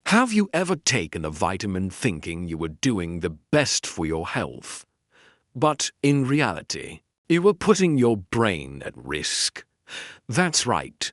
Have you ever taken a vitamin thinking you were doing the best for your health? But in reality, you were putting your brain at risk. That's right.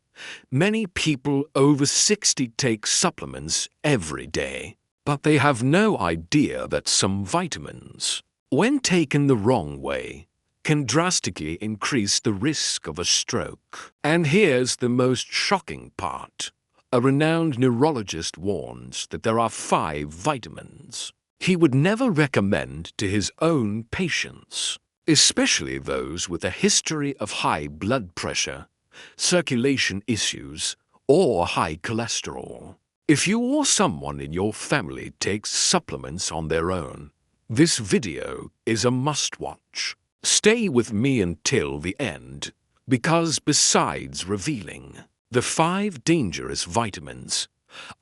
Many people over 60 take supplements every day, but they have no idea that some vitamins, when taken the wrong way, can drastically increase the risk of a stroke. And here's the most shocking part. A renowned neurologist warns that there are 5 vitamins he would never recommend to his own patients, especially those with a history of high blood pressure, circulation issues, or high cholesterol. If you or someone in your family takes supplements on their own, this video is a must-watch. Stay with me until the end, because besides revealing the 5 dangerous vitamins,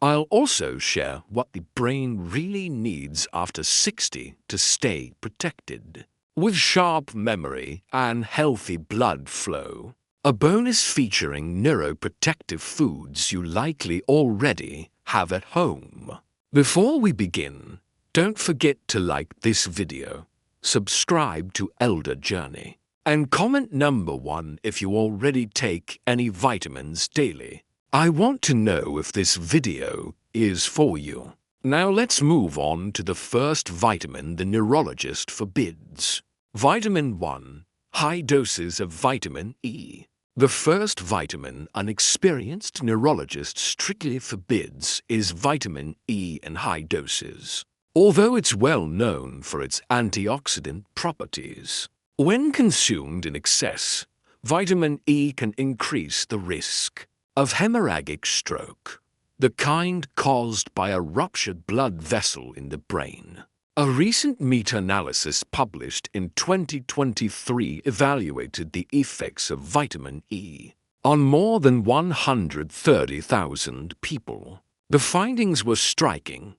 I'll also share what the brain really needs after 60 to stay protected. With sharp memory and healthy blood flow, a bonus featuring neuroprotective foods you likely already have at home. Before we begin, don't forget to like this video, subscribe to Elder Journey, and comment number 1 if you already take any vitamins daily. I want to know if this video is for you. Now let's move on to the first vitamin the neurologist forbids. Vitamin 1. High doses of vitamin E. The first vitamin an experienced neurologist strictly forbids is vitamin E in high doses, although it's well known for its antioxidant properties. When consumed in excess, vitamin E can increase the risk of hemorrhagic stroke, the kind caused by a ruptured blood vessel in the brain. A recent meta-analysis published in 2023 evaluated the effects of vitamin E on more than 130,000 people. The findings were striking.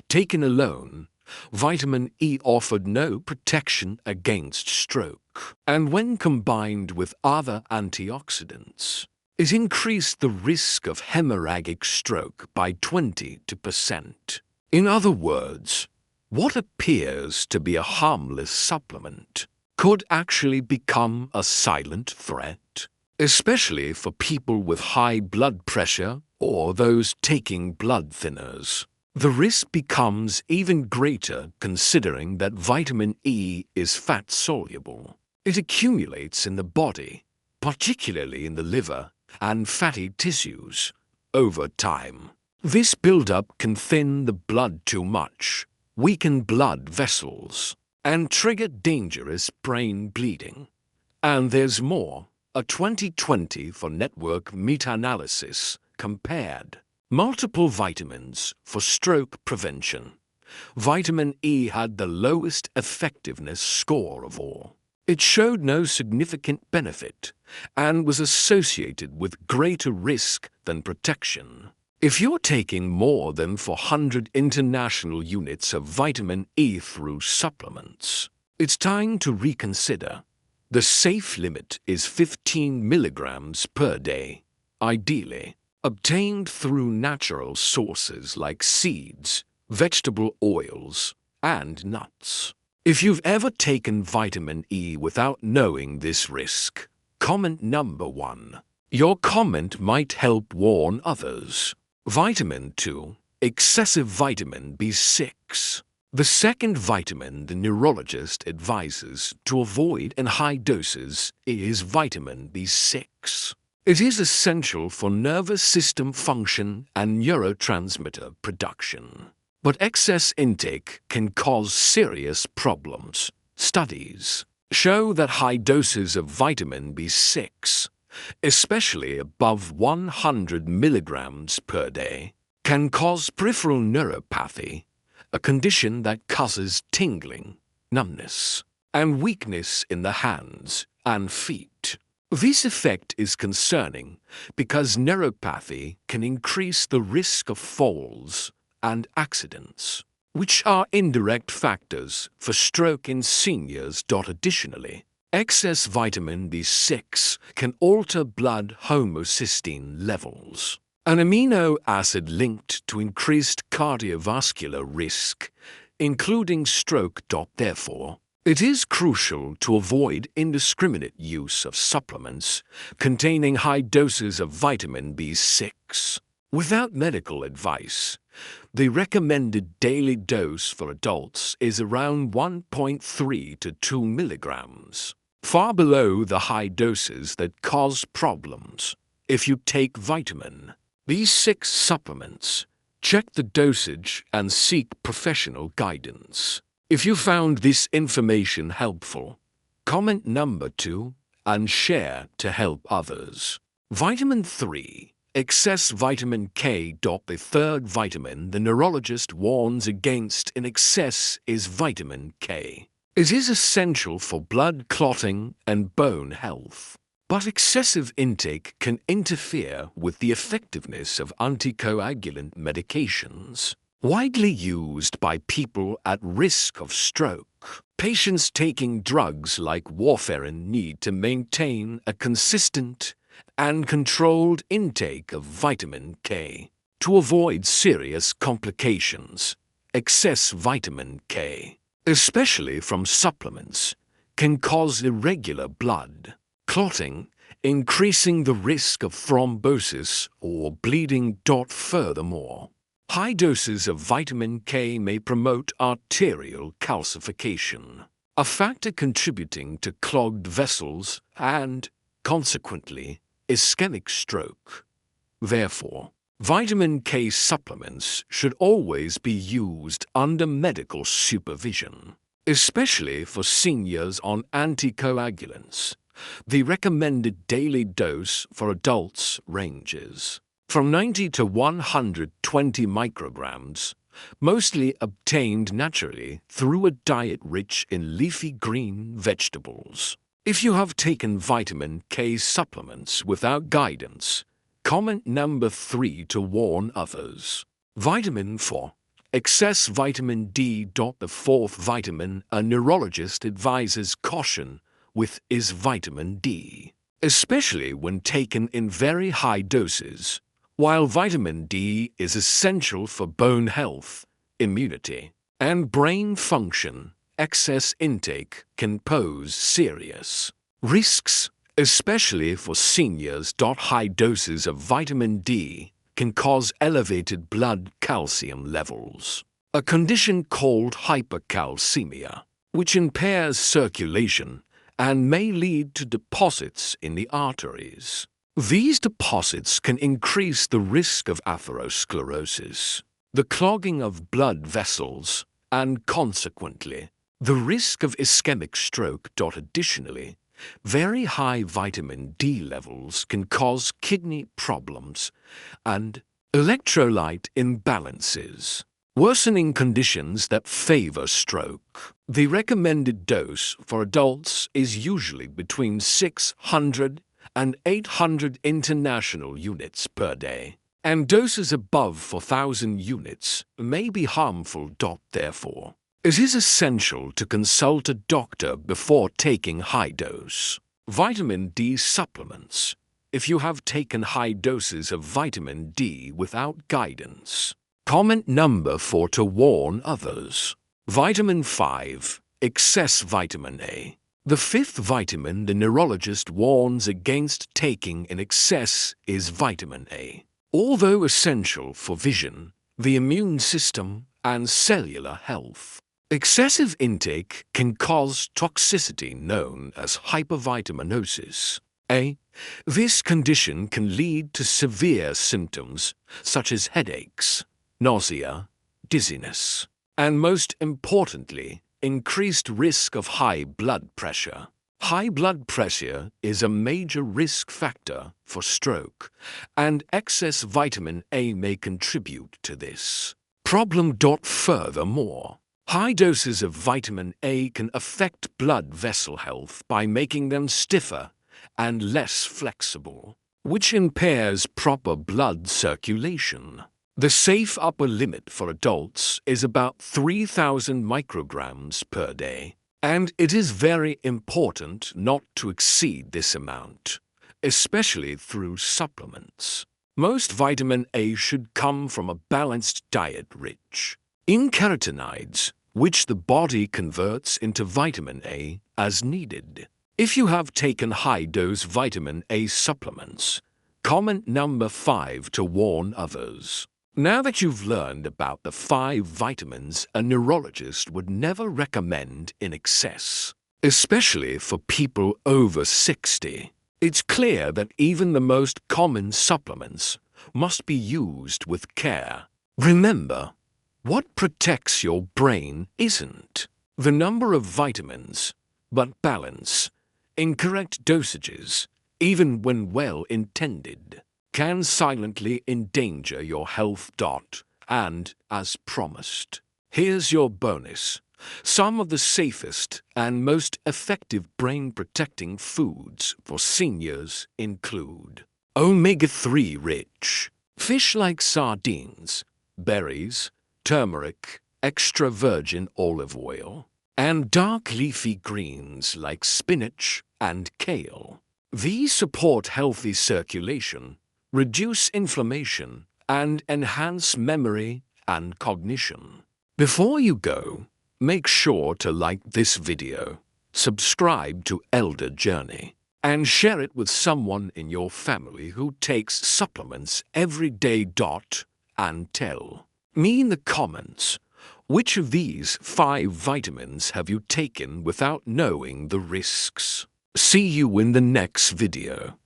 Taken alone, vitamin E offered no protection against stroke, and when combined with other antioxidants, it increased the risk of hemorrhagic stroke by 20%. In other words, what appears to be a harmless supplement could actually become a silent threat, especially for people with high blood pressure or those taking blood thinners. The risk becomes even greater considering that vitamin E is fat-soluble. It accumulates in the body, particularly in the liver and fatty tissues, over time. This buildup can thin the blood too much, weaken blood vessels, and trigger dangerous brain bleeding. And there's more. A 2024 network meta-analysis compared multiple vitamins for stroke prevention. Vitamin E had the lowest effectiveness score of all. It showed no significant benefit and was associated with greater risk than protection. If you're taking more than 400 international units of vitamin E through supplements, it's time to reconsider. The safe limit is 15 milligrams per day, ideally obtained through natural sources like seeds, vegetable oils, and nuts. If you've ever taken vitamin E without knowing this risk, comment number 1. Your comment might help warn others. Vitamin 2. Excessive vitamin B6. The second vitamin the neurologist advises to avoid in high doses is vitamin B6. It is essential for nervous system function and neurotransmitter production. But excess intake can cause serious problems. Studies show that high doses of vitamin B6, especially above 100 milligrams per day, can cause peripheral neuropathy, a condition that causes tingling, numbness, and weakness in the hands and feet. This effect is concerning because neuropathy can increase the risk of falls and accidents, which are indirect factors for stroke in seniors. Additionally, excess vitamin B6 can alter blood homocysteine levels, an amino acid linked to increased cardiovascular risk, including stroke. Therefore, it is crucial to avoid indiscriminate use of supplements containing high doses of vitamin B6. Without medical advice, the recommended daily dose for adults is around 1.3 to 2 milligrams, far below the high doses that cause problems. If you take vitamin B6 supplements, check the dosage and seek professional guidance. If you found this information helpful, comment number 2 and share to help others. Vitamin 3. Excess vitamin K. The third vitamin the neurologist warns against in excess is vitamin K. It is essential for blood clotting and bone health. But excessive intake can interfere with the effectiveness of anticoagulant medications, widely used by people at risk of stroke. Patients taking drugs like warfarin need to maintain a consistent and controlled intake of vitamin K to avoid serious complications. Excess vitamin K, especially from supplements, can cause irregular blood clotting, increasing the risk of thrombosis or bleeding. Furthermore, high doses of vitamin K may promote arterial calcification, a factor contributing to clogged vessels and, consequently, ischemic stroke. Therefore, vitamin K supplements should always be used under medical supervision, especially for seniors on anticoagulants. The recommended daily dose for adults ranges from 90 to 120 micrograms, mostly obtained naturally through a diet rich in leafy green vegetables. If you have taken vitamin K supplements without guidance, comment number 3 to warn others. Vitamin 4. Excess vitamin D. The fourth vitamin a neurologist advises caution with is vitamin D, especially when taken in very high doses. While vitamin D is essential for bone health, immunity, and brain function, excess intake can pose serious risks, especially for seniors. High doses of vitamin D can cause elevated blood calcium levels, a condition called hypercalcemia, which impairs circulation and may lead to deposits in the arteries. These deposits can increase the risk of atherosclerosis, the clogging of blood vessels, and consequently, the risk of ischemic stroke. Additionally, very high vitamin D levels can cause kidney problems and electrolyte imbalances, worsening conditions that favor stroke. The recommended dose for adults is usually between 600 and 800 international units per day, and doses above 4,000 units may be harmful. Therefore, it is essential to consult a doctor before taking high-dose vitamin D supplements if you have taken high doses of vitamin D without guidance. Comment number 4 to warn others. Vitamin 5. Excess vitamin A. The fifth vitamin the neurologist warns against taking in excess is vitamin A. Although essential for vision, the immune system, and cellular health, excessive intake can cause toxicity known as hypervitaminosis A. This condition can lead to severe symptoms such as headaches, nausea, dizziness, and most importantly, increased risk of high blood pressure. High blood pressure is a major risk factor for stroke, and excess vitamin A may contribute to this problem. Furthermore, high doses of vitamin A can affect blood vessel health by making them stiffer and less flexible, which impairs proper blood circulation. The safe upper limit for adults is about 3,000 micrograms per day, and it is very important not to exceed this amount, especially through supplements. Most vitamin A should come from a balanced diet rich in carotenoids, which the body converts into vitamin A as needed. If you have taken high-dose vitamin A supplements, comment number 5 to warn others. Now that you've learned about the 5 vitamins a neurologist would never recommend in excess, especially for people over 60, it's clear that even the most common supplements must be used with care. Remember, what protects your brain isn't the number of vitamins, but balance. Incorrect dosages, even when well intended, can silently endanger your health. And, as promised, here's your bonus. Some of the safest and most effective brain-protecting foods for seniors include omega-3 rich fish like sardines, berries, turmeric, extra virgin olive oil, and dark leafy greens like spinach and kale. These support healthy circulation, reduce inflammation, and enhance memory and cognition. Before you go, make sure to like this video, subscribe to Elder Journey, and share it with someone in your family who takes supplements every day. And tell me in the comments, which of these 5 vitamins have you taken without knowing the risks? See you in the next video.